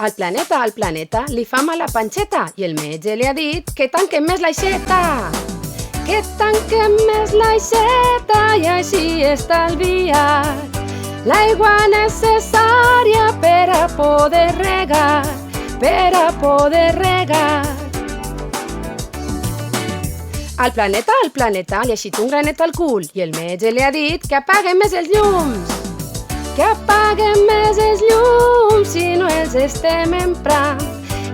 Al planeta, li fa mal la panxeta i el metge li ha dit que tanquem més l'aixeta. Que tanquem més l'aixeta i així estalviar l'aigua necessària per a poder regar, Al planeta, li ha eixit un granet al cul i el metge li ha dit que apaguem més els llums. Que apaguem més els llums si no els estem emprant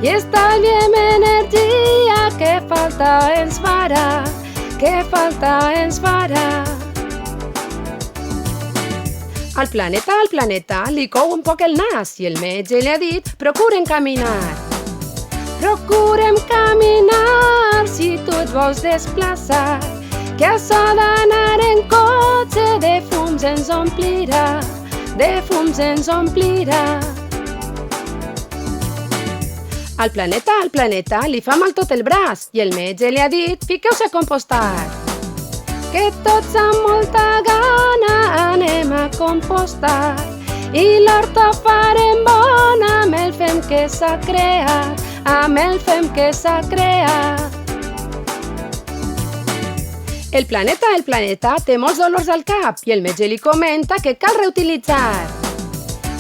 i estalviem energia que falta ens farà, Al planeta li cou un poc el nas i el metge li ha dit procurem caminar. Procurem caminar si tu et vols desplaçar, que açò d'anar en cotxe de fums ens omplirà, Al planeta li fa mal tot el braç i el metge li ha dit fiqueu-se a compostar. Que tots amb molta gana anem a compostar i l'horta farem bona amb el fem que s'ha creat, El planeta té molts dolors al cap i el metge li comenta que cal reutilitzar.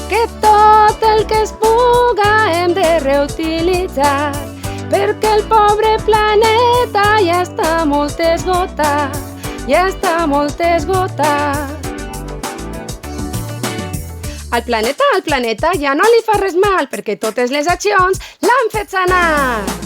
Que tot el que es puga hem de reutilitzar perquè el pobre planeta ja està molt esgotat, Al planeta ja no li fa res mal perquè totes les accions l'han fet sanar.